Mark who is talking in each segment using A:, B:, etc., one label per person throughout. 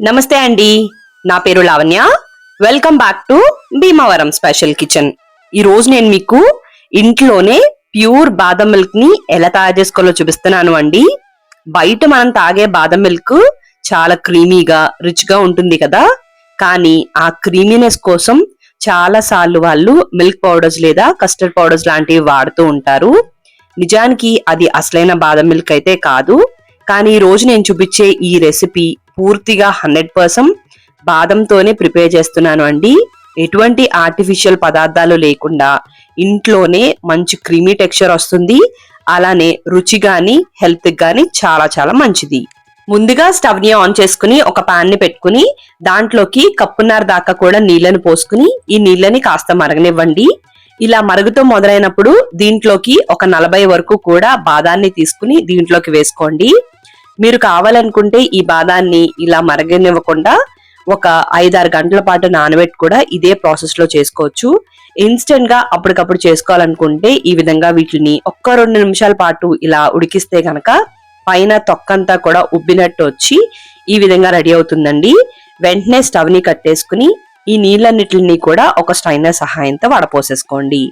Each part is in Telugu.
A: నమస్తే అండి, నా పేరు Lavanya. Welcome back to Bhimavaram special kitchen. ఈ రోజు నేను మీకు ఇంట్లోనే ప్యూర్ బాదం మిల్క్ ని ఎలా తయారు చేసుకోవాలో చూపిస్తున్నాను అండి. బయట మనం తాగే బాదం మిల్క్ చాలా క్రీమీగా రిచ్ గా ఉంటుంది కదా, కానీ ఆ క్రీమీనెస్ కోసం చాలా సార్లు వాళ్ళు మిల్క్ పౌడర్స్ లేదా కస్టర్డ్ పౌడర్స్ లాంటివి వాడుతూ ఉంటారు. నిజానికి అది అసలైన బాదం మిల్క్ అయితే కాదు. కానీ ఈ రోజు నేను చూపించే ఈ రెసిపీ పూర్తిగా 100% బాదంతోనే ప్రిపేర్ చేస్తున్నాను అండి. ఎటువంటి ఆర్టిఫిషియల్ పదార్థాలు లేకుండా ఇంట్లోనే మంచి క్రీమీ టెక్స్చర్ వస్తుంది. అలానే రుచి గాని హెల్త్ గాని చాలా చాలా మంచిది. ముందుగా స్టవ్ ని ఆన్ చేసుకుని ఒక పాన్ ని పెట్టుకుని దాంట్లోకి కప్పున్నర దాకా కూడా నీళ్లను పోసుకుని ఈ నీళ్ళని కాస్త మరగనివ్వండి. ఇలా మరుగుతో మొదలైనప్పుడు దీంట్లోకి ఒక 40 వరకు కూడా బాదాన్ని తీసుకుని దీంట్లోకి వేసుకోండి. మీరు కావాలనుకుంటే ఈ బాదాన్ని ఇలా మరగనివ్వకుండా ఒక 5-6 గంటల పాటు నానబెట్టి కూడా ఇదే ప్రాసెస్ లో చేసుకోవచ్చు. ఇన్స్టెంట్ గా అప్పటికప్పుడు చేసుకోవాలనుకుంటే ఈ విధంగా వీటిని 1-2 నిమిషాల పాటు ఇలా ఉడికిస్తే గనక పైన తొక్కంతా కూడా ఉబ్బినట్టు వచ్చి ఈ విధంగా రెడీ అవుతుందండి. వెంటనే స్టవ్ ని కట్టేసుకుని ఈ నీళ్ళన్నిటిని కూడా ఒక స్ట్రైనర్ సహాయంతో వడపోసేసుకోండి.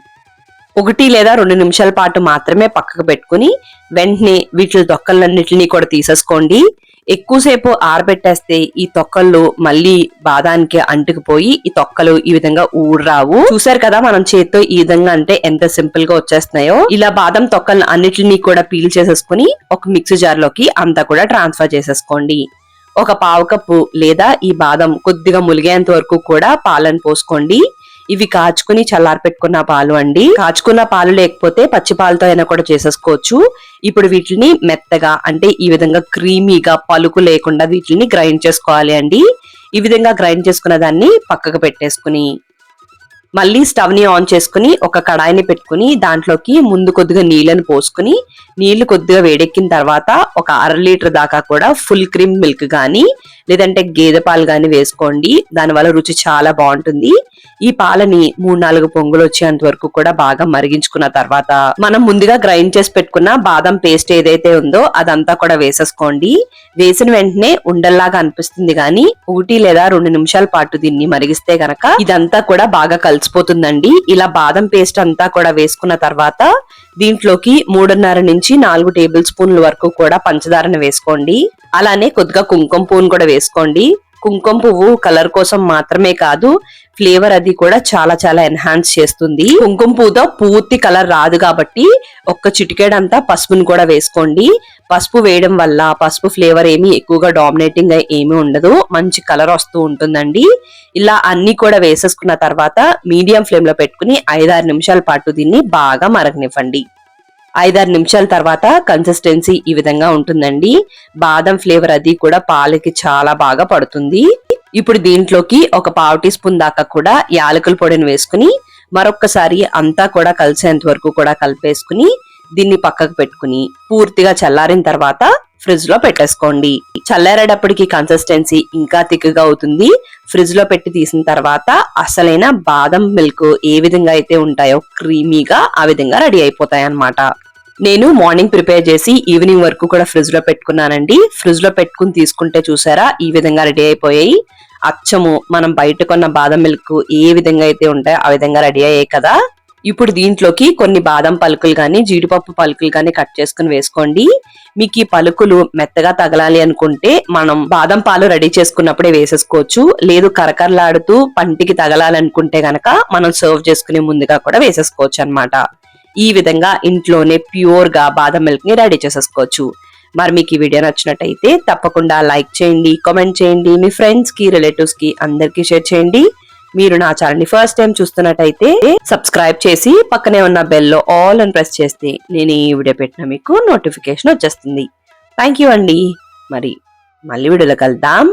A: 1 లేదా 2 నిమిషాల పాటు మాత్రమే పక్కకు పెట్టుకుని వెంటనే వీటి తొక్కలన్నిటిని కూడా తీసేసుకోండి. ఎక్కువసేపు ఆరబెట్టేస్తే ఈ తొక్కలు మళ్ళీ బాదానికి అంటుకుపోయి ఈ తొక్కలు ఈ విధంగా ఊర్రావు. చూసారు కదా మనం చేత్తో ఈ విధంగా అంటే ఎంత సింపుల్ గా వచ్చేస్తున్నాయో. ఇలా బాదం తొక్కలను అన్నిటిని కూడా పీల్ చేసేసుకుని ఒక మిక్సీ జార్ లోకి అంతా కూడా ట్రాన్స్ఫర్ చేసేసుకోండి. ఒక 1/2 కప్పు లేదా ఈ బాదం కొద్దిగా ములిగేంత వరకు కూడా పాలను పోసుకోండి. ఇవి కాచుకుని చల్లారి పెట్టుకున్న పాలు అండి. కాచుకున్న పాలు లేకపోతే పచ్చి పాలతో అయినా కూడా చేసేసుకోవచ్చు. ఇప్పుడు వీటిని మెత్తగా అంటే ఈ విధంగా క్రీమీగా పలుకు లేకుండా వీటిని గ్రైండ్ చేసుకోవాలి అండి. ఈ విధంగా గ్రైండ్ చేసుకున్న దాన్ని పక్కకు పెట్టేసుకుని మళ్ళీ స్టవ్ ని ఆన్ చేసుకుని ఒక కడాయిని పెట్టుకుని దాంట్లోకి ముందు కొద్దిగా నీళ్లను పోసుకుని నీళ్లు కొద్దిగా వేడెక్కిన తర్వాత ఒక 1/2 లీటర్ దాకా కూడా ఫుల్ క్రీమ్ మిల్క్ గాని లేదంటే గేదె పాలు గాని వేసుకోండి. దానివల్ల రుచి చాలా బాగుంటుంది. ఈ పాలని 3-4 పొంగులు వచ్చేంత వరకు కూడా బాగా మరిగించుకున్న తర్వాత మనం ముందుగా గ్రైండ్ చేసి పెట్టుకున్న బాదం పేస్ట్ ఏదైతే ఉందో అదంతా కూడా వేసేసుకోండి. వేసిన వెంటనే ఉండల్లాగా అనిపిస్తుంది గానీ 1 లేదా 2 నిమిషాల పాటు దీన్ని మరిగిస్తే గనక ఇదంతా కూడా బాగా కలిసిపోతుందండి. ఇలా బాదం పేస్ట్ అంతా కూడా వేసుకున్న తర్వాత దీంట్లోకి 3.5 నుంచి 4 టేబుల్ స్పూన్ల వరకు కూడా పంచదారను వేసుకోండి. అలానే కొద్దిగా కుంకుమ పువ్వును కూడా వేసుకోండి. కుంకుమ పువ్వు కలర్ కోసం మాత్రమే కాదు, ఫ్లేవర్ అది కూడా చాలా చాలా ఎన్హాన్స్ చేస్తుంది. కుంకుమ పువ్వుతో పూర్తి కలర్ రాదు కాబట్టి ఒక్క చిటికెడంతా పసుపుని కూడా వేసుకోండి. పసుపు వేయడం వల్ల పసుపు ఫ్లేవర్ ఏమి ఎక్కువగా డామినేటింగ్ గా ఏమీ ఉండదు, మంచి కలర్ వస్తూ ఉంటుందండి. ఇలా అన్ని కూడా వేసేసుకున్న తర్వాత మీడియం ఫ్లేమ్ లో పెట్టుకుని 5-6 నిమిషాల పాటు దీన్ని బాగా మరగనివ్వండి. 5-6 నిమిషాల తర్వాత కన్సిస్టెన్సీ ఈ విధంగా ఉంటుందండి. బాదం ఫ్లేవర్ అది కూడా పాలకి చాలా బాగా పడుతుంది. ఇప్పుడు దీంట్లోకి ఒక 1/2 టీ స్పూన్ దాకా కూడా యాలకుల పొడిని వేసుకుని మరొక్కసారి అంతా కూడా కలిసేంత వరకు కూడా కలిపేసుకుని దీన్ని పక్కకు పెట్టుకుని పూర్తిగా చల్లారిన తర్వాత ఫ్రిడ్జ్ లో పెట్టేసుకోండి. చల్లారేటప్పటికి కన్సిస్టెన్సీ ఇంకా థిక్గా అవుతుంది. ఫ్రిడ్జ్ లో పెట్టి తీసిన తర్వాత అసలైన బాదం మిల్క్ ఏ విధంగా అయితే ఉంటాయో క్రీమీగా ఆ విధంగా రెడీ అయిపోతాయి అన్నమాట. నేను మార్నింగ్ ప్రిపేర్ చేసి ఈవినింగ్ వరకు కూడా ఫ్రిడ్జ్ లో పెట్టుకున్నానండి. ఫ్రిడ్జ్ లో పెట్టుకుని తీసుకుంటే చూసారా ఈ విధంగా రెడీ అయిపోయాయి. అచ్చము మనం బయట కొన్న బాదం మిల్క్ ఏ విధంగా అయితే ఉంటాయో ఆ విధంగా రెడీ అయ్యాయి కదా. ఇప్పుడు దీంట్లోకి కొన్ని బాదం పలుకులు గాని జీడిపప్పు పలుకులు గాని కట్ చేసుకుని వేసుకోండి. మీకు ఈ పలుకులు మెత్తగా తగలాలి అనుకుంటే మనం బాదం పాలు రెడీ చేసుకున్నప్పుడే వేసేసుకోవచ్చు. లేదు కరకరలాడుతూ పంటికి తగలాలనుకుంటే గనక మనం సర్వ్ చేసుకునే ముందుగా కూడా వేసేసుకోవచ్చు అన్నమాట. ఈ విధంగా ఇంట్లోనే ప్యూర్ గా బాదం మిల్క్ ని రెడీ చేసేసుకోవచ్చు. మరి మీకు ఈ వీడియో నచ్చినట్టయితే తప్పకుండా లైక్ చేయండి, కామెంట్ చేయండి, మీ ఫ్రెండ్స్ కి రిలేటివ్స్ కి అందరికీ షేర్ చేయండి. మీరు నా ఛానల్ ని ఫస్ట్ టైం చూస్తున్నట్టయితే సబ్స్క్రైబ్ చేసి పక్కనే ఉన్న బెల్ లో ఆల్ అని ప్రెస్ చేస్తే నేను ఈ వీడియో పెట్టిన మీకు నోటిఫికేషన్ వచ్చేస్తుంది. థ్యాంక్ యూ అండి. మరి మళ్ళీ వీడియోలో కలుద్దాం.